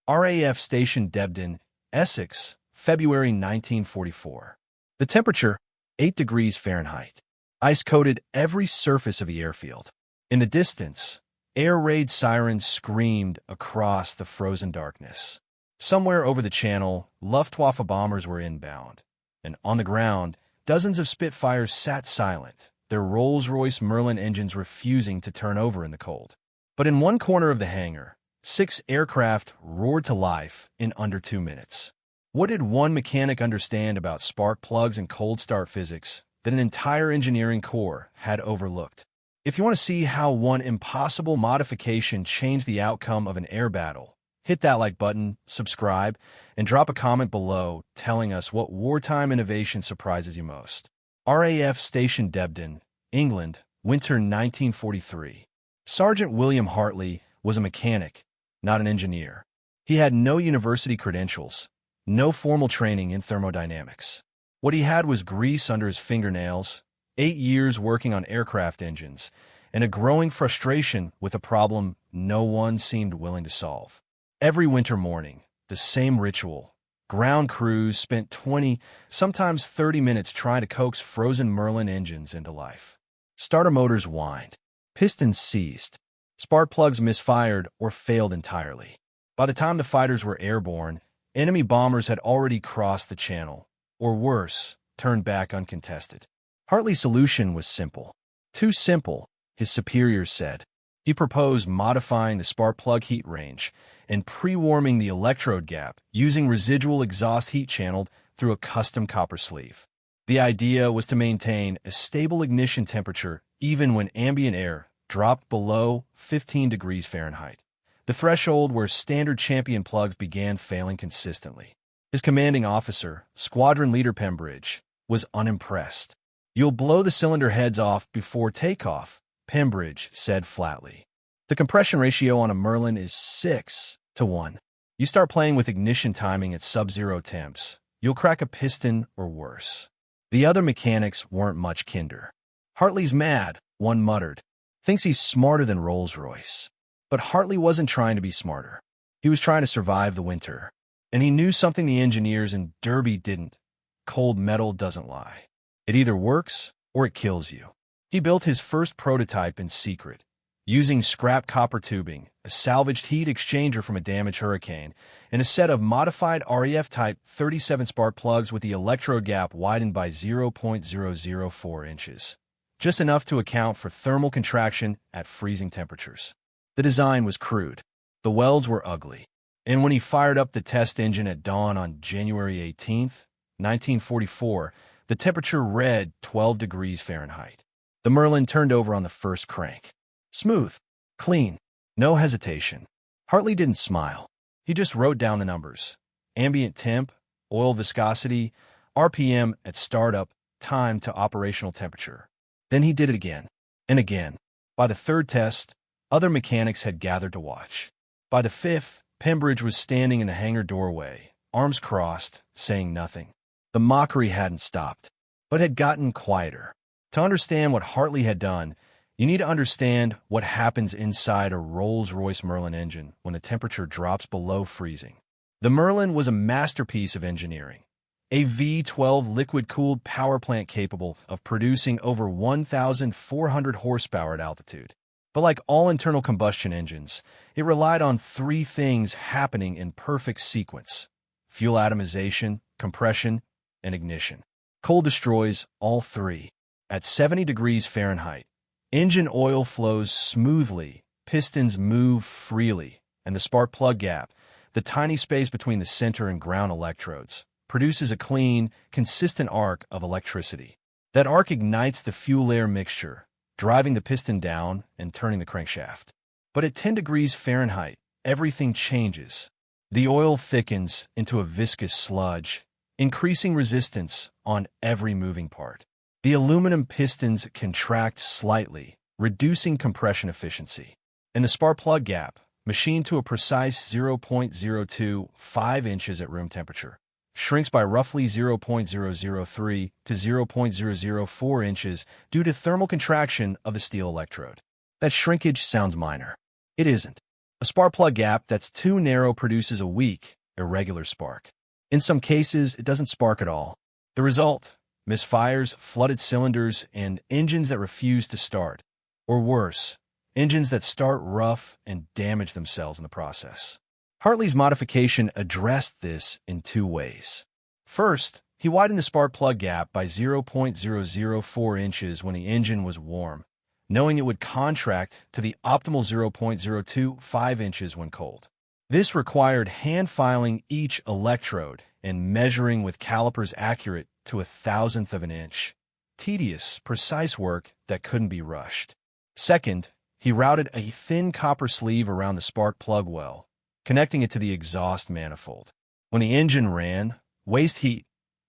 RAF Station Debden, Essex, February 1944. The temperature, 8 degrees Fahrenheit. Ice coated every surface of the airfield. In the distance, air raid sirens screamed across the frozen darkness. Somewhere over the channel, Luftwaffe bombers were inbound. And on the ground, dozens of Spitfires sat silent, their Rolls-Royce Merlin engines refusing to turn over in the cold. But in one corner of the hangar, 6 aircraft roared to life in under 2 minutes. What did one mechanic understand about spark plugs and cold start physics that an entire engineering corps had overlooked? If you want to see how one impossible modification changed the outcome of an air battle, hit that like button, subscribe, and drop a comment below telling us what wartime innovation surprises you most. RAF Station Debden, England, winter 1943. Sergeant William Hartley was a mechanic, not an engineer. He had no university credentials, no formal training in thermodynamics. What he had was grease under his fingernails, 8 years working on aircraft engines, and a growing frustration with a problem no one seemed willing to solve. Every winter morning, the same ritual. Ground crews spent 20, sometimes 30 minutes trying to coax frozen Merlin engines into life. Starter motors whined. Pistons seized. Spark plugs misfired or failed entirely. By the time the fighters were airborne, enemy bombers had already crossed the channel, or worse, turned back uncontested. Hartley's solution was simple. Too simple, his superiors said. He proposed modifying the spark plug heat range and pre-warming the electrode gap using residual exhaust heat channeled through a custom copper sleeve. The idea was to maintain a stable ignition temperature even when ambient air dropped below 15 degrees Fahrenheit, the threshold where standard champion plugs began failing consistently. His commanding officer, Squadron Leader Pembridge, was unimpressed. "You'll blow the cylinder heads off before takeoff," Pembridge said flatly. "The compression ratio on a Merlin is 6:1. You start playing with ignition timing at sub-zero temps, you'll crack a piston or worse." The other mechanics weren't much kinder. "Hartley's mad," one muttered. "Thinks he's smarter than Rolls-Royce." But Hartley wasn't trying to be smarter. He was trying to survive the winter. And he knew something the engineers in Derby didn't. Cold metal doesn't lie. It either works or it kills you. He built his first prototype in secret, using scrap copper tubing, a salvaged heat exchanger from a damaged Hurricane, and a set of modified RAF-type 37 spark plugs with the electrode gap widened by 0.004 inches. Just enough to account for thermal contraction at freezing temperatures. The design was crude. The welds were ugly. And when he fired up the test engine at dawn on January 18, 1944, the temperature read 12 degrees Fahrenheit. The Merlin turned over on the first crank. Smooth, clean, no hesitation. Hartley didn't smile. He just wrote down the numbers. Ambient temp, oil viscosity, RPM at startup, time to operational temperature. Then he did it again, and again. By the third test, other mechanics had gathered to watch. By the fifth, Pembridge was standing in the hangar doorway, arms crossed, saying nothing. The mockery hadn't stopped, but had gotten quieter. To understand what Hartley had done, you need to understand what happens inside a Rolls-Royce Merlin engine when the temperature drops below freezing. The Merlin was a masterpiece of engineering, a V12 liquid-cooled power plant capable of producing over 1,400 horsepower at altitude. But like all internal combustion engines, it relied on 3 things happening in perfect sequence: fuel atomization, compression, and ignition. Coal destroys all 3. At 70 degrees Fahrenheit, engine oil flows smoothly, pistons move freely, and the spark plug gap, the tiny space between the center and ground electrodes, produces a clean, consistent arc of electricity. That arc ignites the fuel-air mixture, driving the piston down and turning the crankshaft. But at 10 degrees Fahrenheit, everything changes. The oil thickens into a viscous sludge, increasing resistance on every moving part. The aluminum pistons contract slightly, reducing compression efficiency. And the spark plug gap, machined to a precise 0.025 inches at room temperature, shrinks by roughly 0.003 to 0.004 inches due to thermal contraction of the steel electrode. That shrinkage sounds minor. It isn't. A spark plug gap that's too narrow produces a weak, irregular spark. In some cases, it doesn't spark at all. The result? Misfires, flooded cylinders, and engines that refuse to start. Or worse, engines that start rough and damage themselves in the process. Hartley's modification addressed this in two ways. First, he widened the spark plug gap by 0.004 inches when the engine was warm, knowing it would contract to the optimal 0.025 inches when cold. This required hand-filing each electrode and measuring with calipers accurate to 1/1000th of an inch. Tedious, precise work that couldn't be rushed. Second, he routed a thin copper sleeve around the spark plug well, connecting it to the exhaust manifold. When the engine ran, waste heat,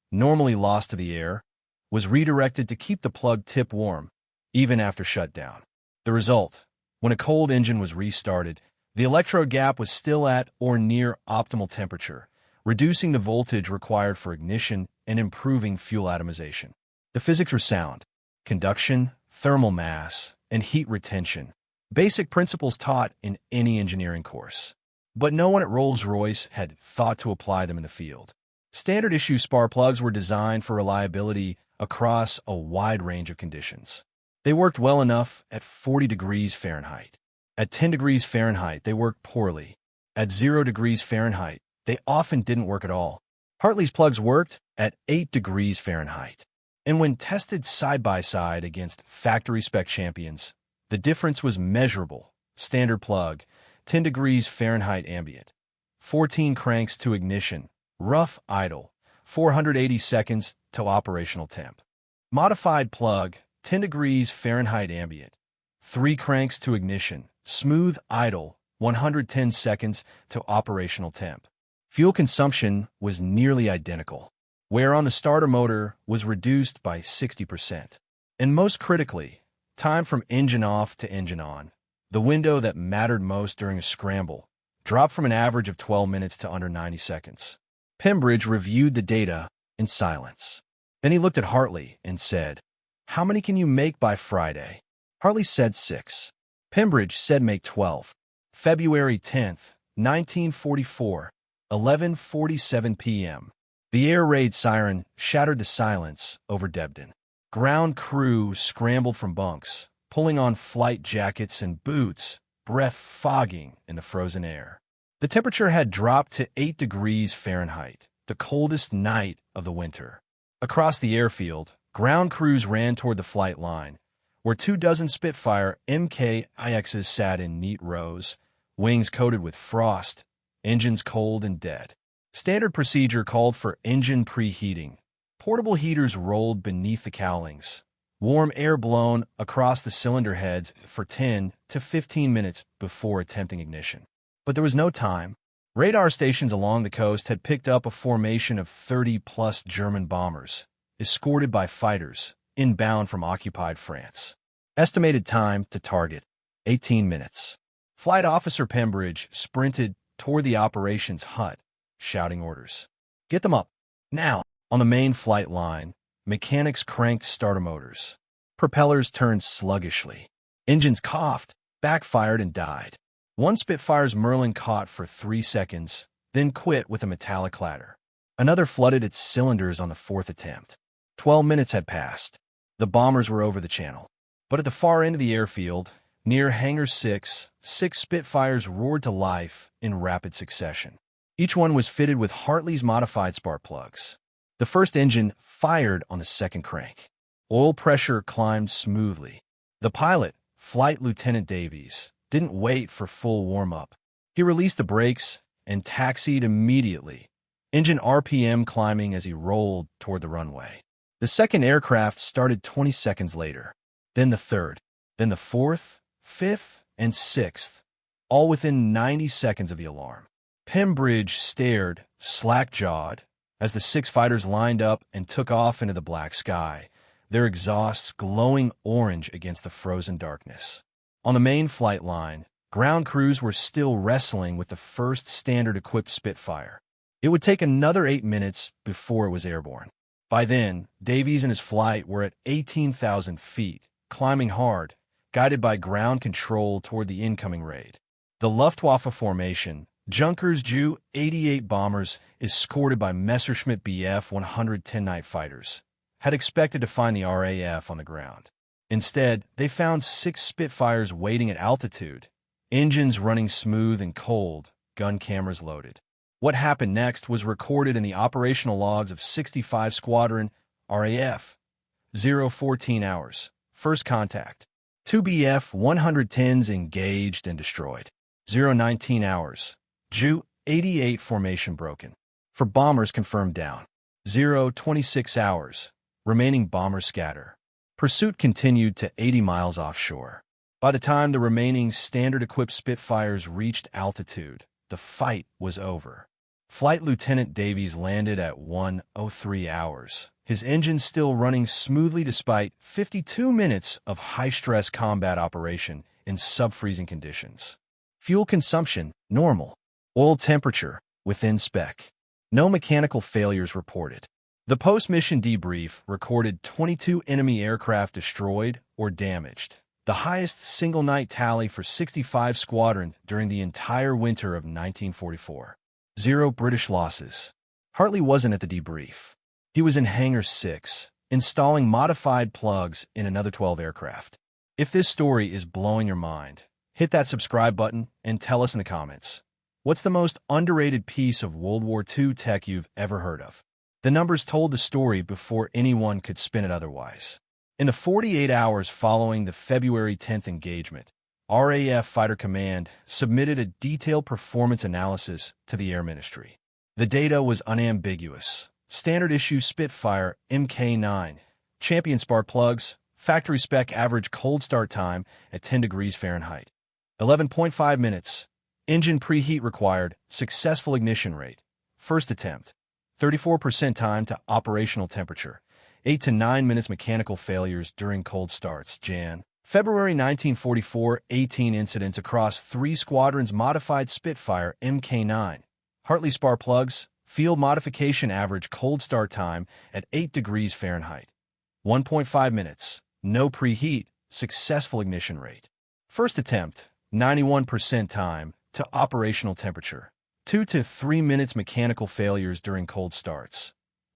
normally lost to the air, was redirected to keep the plug tip warm, even after shutdown. The result, when a cold engine was restarted, the electrode gap was still at or near optimal temperature, reducing the voltage required for ignition and improving fuel atomization. The physics were sound: conduction, thermal mass, and heat retention. Basic principles taught in any engineering course. But no one at Rolls-Royce had thought to apply them in the field. Standard-issue spark plugs were designed for reliability across a wide range of conditions. They worked well enough at 40 degrees Fahrenheit. At 10 degrees Fahrenheit, they worked poorly. At 0 degrees Fahrenheit, they often didn't work at all. Hartley's plugs worked at 8 degrees Fahrenheit. And when tested side by side against factory-spec champions, the difference was measurable. Standard plug, 10 degrees Fahrenheit ambient. 14 cranks to ignition. Rough idle, 480 seconds to operational temp. Modified plug, 10 degrees Fahrenheit ambient. 3 cranks to ignition. Smooth idle, 110 seconds to operational temp. Fuel consumption was nearly identical. Wear on the starter motor was reduced by 60%. And most critically, time from engine off to engine on, the window that mattered most during a scramble, dropped from an average of 12 minutes to under 90 seconds. Pembridge reviewed the data in silence. Then he looked at Hartley and said, "How many can you make by Friday?" Hartley said 6. Pembridge said make 12. February 10th, 1944, 11:47 p.m. The air raid siren shattered the silence over Debden. Ground crew scrambled from bunks, pulling on flight jackets and boots, breath fogging in the frozen air. The temperature had dropped to 8 degrees Fahrenheit, the coldest night of the winter. Across the airfield, ground crews ran toward the flight line, where 24 Spitfire MKIXs sat in neat rows, wings coated with frost, engines cold and dead. Standard procedure called for engine preheating. Portable heaters rolled beneath the cowlings, warm air blown across the cylinder heads for 10 to 15 minutes before attempting ignition. But there was no time. Radar stations along the coast had picked up a formation of 30-plus German bombers, escorted by fighters, inbound from occupied France. Estimated time to target, 18 minutes. Flight Officer Pembridge sprinted toward the operations hut, shouting orders. "Get them up, now!" On the main flight line, mechanics cranked starter motors. Propellers turned sluggishly. Engines coughed, backfired, and died. One Spitfire's Merlin caught for 3 seconds, then quit with a metallic clatter. Another flooded its cylinders on the 4th attempt. 12 minutes had passed. The bombers were over the channel. But at the far end of the airfield, near Hangar 6, 6 Spitfires roared to life in rapid succession. Each one was fitted with Hartley's modified spark plugs. The first engine fired on the second crank. Oil pressure climbed smoothly. The pilot, Flight Lieutenant Davies, didn't wait for full warm-up. He released the brakes and taxied immediately, engine RPM climbing as he rolled toward the runway. The second aircraft started 20 seconds later, then the third, then the fourth, fifth, and sixth, all within 90 seconds of the alarm. Pembridge stared, slack-jawed, as the 6 fighters lined up and took off into the black sky, their exhausts glowing orange against the frozen darkness. On the main flight line, ground crews were still wrestling with the first standard-equipped Spitfire. It would take another 8 minutes before it was airborne. By then, Davies and his flight were at 18,000 feet, climbing hard, guided by ground control toward the incoming raid. The Luftwaffe formation, Junkers Ju-88 bombers, escorted by Messerschmitt Bf 110 night fighters, had expected to find the RAF on the ground. Instead, they found 6 Spitfires waiting at altitude, engines running smooth and cold, gun cameras loaded. What happened next was recorded in the operational logs of 65 Squadron, RAF. 0:14 hours. First contact. 2 Bf 110s engaged and destroyed. 0:19 hours. Ju-88 formation broken. For bombers confirmed down. 0:26 hours. Remaining bombers scatter. Pursuit continued to 80 miles offshore. By the time the remaining standard-equipped Spitfires reached altitude, the fight was over. Flight Lieutenant Davies landed at 1:03 hours, his engines still running smoothly despite 52 minutes of high-stress combat operation in sub-freezing conditions. Fuel consumption, normal. Oil temperature, within spec. No mechanical failures reported. The post-mission debrief recorded 22 enemy aircraft destroyed or damaged, the highest single-night tally for 65 Squadron during the entire winter of 1944. 0 British losses. Hartley wasn't at the debrief. He was in Hangar 6, installing modified plugs in another 12 aircraft. If this story is blowing your mind, hit that subscribe button and tell us in the comments. What's the most underrated piece of World War II tech you've ever heard of? The numbers told the story before anyone could spin it otherwise. In the 48 hours following the February 10th engagement, RAF Fighter Command submitted a detailed performance analysis to the Air Ministry. The data was unambiguous. Standard issue Spitfire Mk9, champion spark plugs, factory spec average cold start time at 10 degrees Fahrenheit. 11.5 minutes. Engine preheat required, successful ignition rate. First attempt. 34% time to operational temperature. 8 to 9 minutes mechanical failures during cold starts. February 1944, 18 incidents across 3 squadrons modified Spitfire Mk9. Hartley spark plugs, field modification average cold start time at 8 degrees Fahrenheit. 1.5 minutes. No preheat, successful ignition rate. First attempt, 91% time to operational temperature. 2 to 3 minutes mechanical failures during cold starts.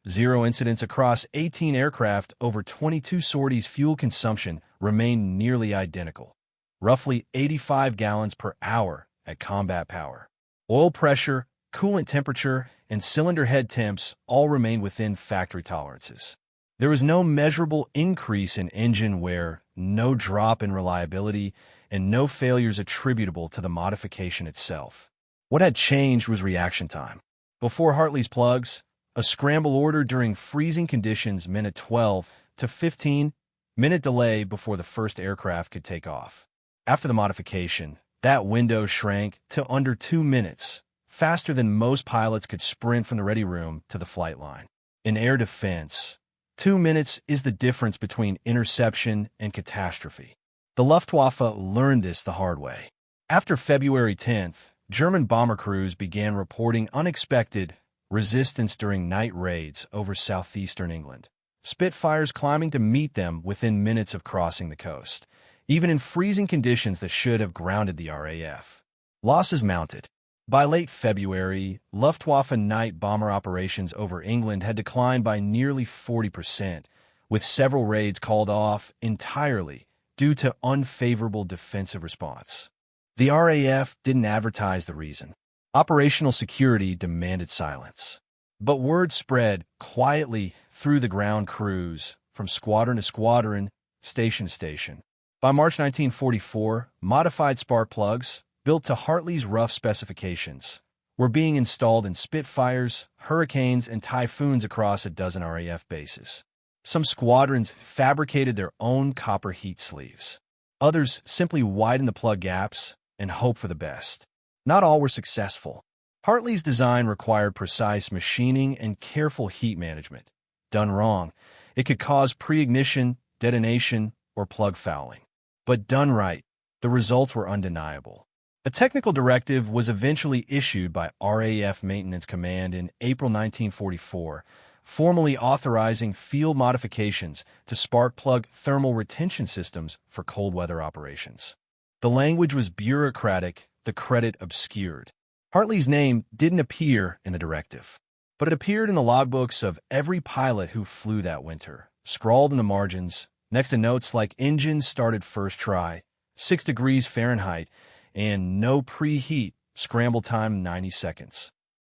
0 incidents across 18 aircraft over 22 sorties. Fuel consumption remained nearly identical, roughly 85 gallons per hour at combat power. Oil pressure, coolant temperature, and cylinder head temps all remained within factory tolerances. There was no measurable increase in engine wear, no drop in reliability, and no failures attributable to the modification itself. What had changed was reaction time. Before Hartley's plugs, a scramble order during freezing conditions meant a 12 to 15-minute delay before the first aircraft could take off. After the modification, that window shrank to under 2 minutes, faster than most pilots could sprint from the ready room to the flight line. In air defense, 2 minutes is the difference between interception and catastrophe. The Luftwaffe learned this the hard way. After February 10th, German bomber crews began reporting unexpected resistance during night raids over southeastern England. Spitfires climbing to meet them within minutes of crossing the coast, even in freezing conditions that should have grounded the RAF. Losses mounted. By late February, Luftwaffe night bomber operations over England had declined by nearly 40%, with several raids called off entirely due to unfavorable defensive response. The RAF didn't advertise the reason. Operational security demanded silence. But word spread quietly through the ground crews, from squadron to squadron, station to station. By March 1944, modified spark plugs, built to Hartley's rough specifications, were being installed in Spitfires, Hurricanes, and Typhoons across a dozen RAF bases. Some squadrons fabricated their own copper heat sleeves. Others simply widened the plug gaps and hoped for the best. Not all were successful. Hartley's design required precise machining and careful heat management. Done wrong, it could cause pre-ignition, detonation, or plug fouling. But done right, the results were undeniable. A technical directive was eventually issued by RAF Maintenance Command in April 1944, formally authorizing field modifications to spark plug thermal retention systems for cold weather operations. The language was bureaucratic, the credit obscured. Hartley's name didn't appear in the directive, but it appeared in the logbooks of every pilot who flew that winter, scrawled in the margins, next to notes like engine started first try, 6 degrees Fahrenheit, and no preheat, scramble time 90 seconds.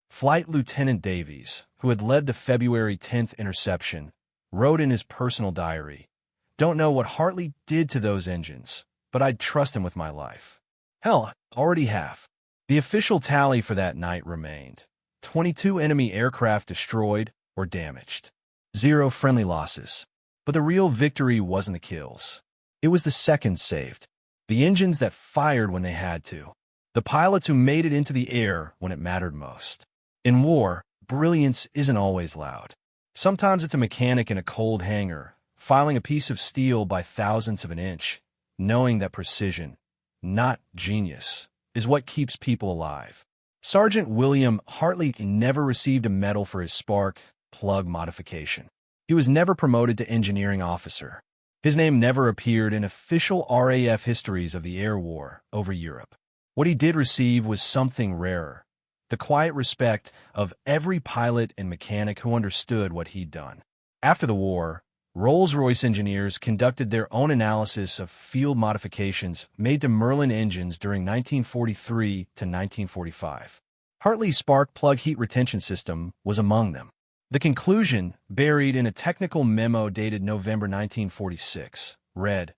Flight Lieutenant Davies, who had led the February 10th interception, wrote in his personal diary, "Don't know what Hartley did to those engines, but I'd trust him with my life. Hell, already have." The official tally for that night remained 22 enemy aircraft destroyed or damaged, 0 friendly losses. But the real victory wasn't the kills. It was the seconds saved, the engines that fired when they had to, the pilots who made it into the air when it mattered most. In war, brilliance isn't always loud. Sometimes it's a mechanic in a cold hangar, filing a piece of steel by thousandths of an inch, knowing that precision, not genius, is what keeps people alive. Sergeant William Hartley never received a medal for his spark plug modification. He was never promoted to engineering officer. His name never appeared in official RAF histories of the air war over Europe. What he did receive was something rarer, the quiet respect of every pilot and mechanic who understood what he'd done. After the war, Rolls-Royce engineers conducted their own analysis of field modifications made to Merlin engines during 1943 to 1945. Hartley's spark plug heat retention system was among them. The conclusion, buried in a technical memo dated November 1946, read,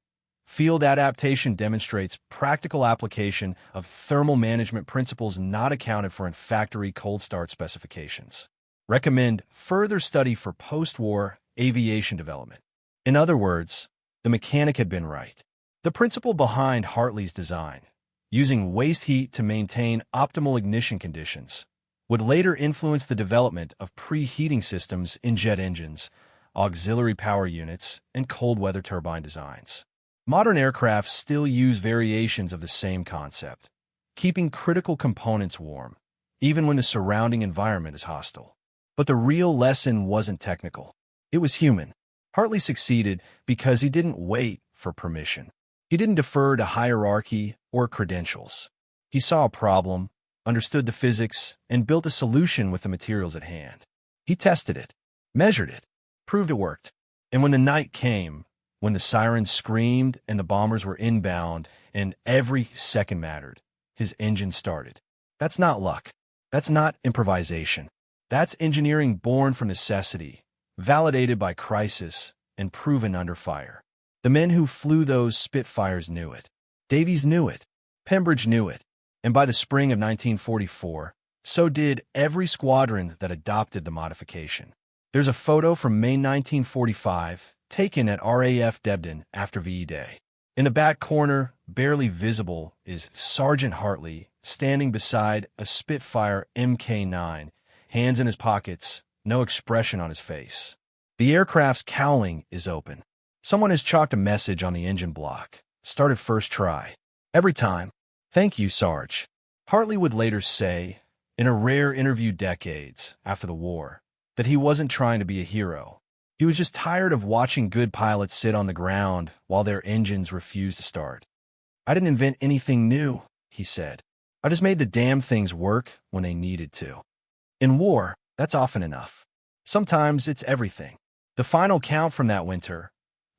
"Field adaptation demonstrates practical application of thermal management principles not accounted for in factory cold start specifications. Recommend further study for post-war aviation development." In other words, the mechanic had been right. The principle behind Hartley's design, using waste heat to maintain optimal ignition conditions, would later influence the development of preheating systems in jet engines, auxiliary power units, and cold weather turbine designs. Modern aircraft still use variations of the same concept, keeping critical components warm, even when the surrounding environment is hostile. But the real lesson wasn't technical. It was human. Hartley succeeded because he didn't wait for permission. He didn't defer to hierarchy or credentials. He saw a problem, understood the physics, and built a solution with the materials at hand. He tested it, measured it, proved it worked. And when the night came, when the sirens screamed and the bombers were inbound and every second mattered, his engine started. That's not luck. That's not improvisation. That's engineering born from necessity, validated by crisis, and proven under fire. The men who flew those Spitfires knew it. Davies knew it. Pembridge knew it. And by the spring of 1944, so did every squadron that adopted the modification. There's a photo from May 1945, taken at RAF Debden after VE Day. In the back corner, barely visible, is Sergeant Hartley standing beside a Spitfire Mk9, hands in his pockets, no expression on his face. The aircraft's cowling is open. Someone has chalked a message on the engine block. Started first try. Every time. "Thank you, Sarge." Hartley would later say, in a rare interview decades after the war, that he wasn't trying to be a hero. He was just tired of watching good pilots sit on the ground while their engines refused to start. "I didn't invent anything new," he said. "I just made the damn things work when they needed to." In war, that's often enough. Sometimes it's everything. The final count from that winter,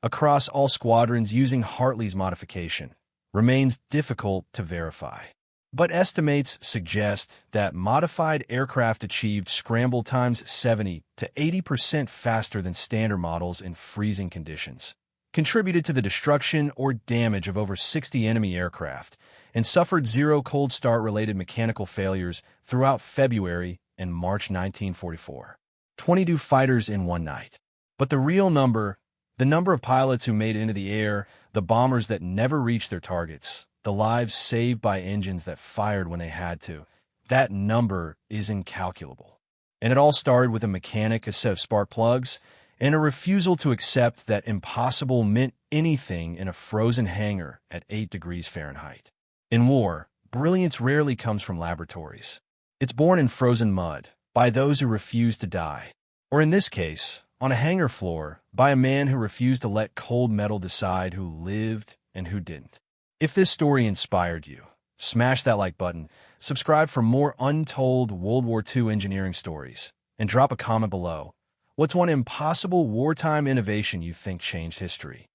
across all squadrons using Hartley's modification, remains difficult to verify. But estimates suggest that modified aircraft achieved scramble times 70 to 80% faster than standard models in freezing conditions, contributed to the destruction or damage of over 60 enemy aircraft, and suffered 0 cold start-related mechanical failures throughout February and March 1944. 22 fighters in one night. But the real number, the number of pilots who made it into the air, the bombers that never reached their targets, the lives saved by engines that fired when they had to, that number is incalculable. And it all started with a mechanic, a set of spark plugs, and a refusal to accept that impossible meant anything in a frozen hangar at 8 degrees Fahrenheit. In war, brilliance rarely comes from laboratories. It's born in frozen mud, by those who refuse to die. Or in this case, on a hangar floor, by a man who refused to let cold metal decide who lived and who didn't. If this story inspired you, Smash that like button, subscribe for more untold World War II engineering stories, and drop a comment below. What's one impossible wartime innovation you think changed history?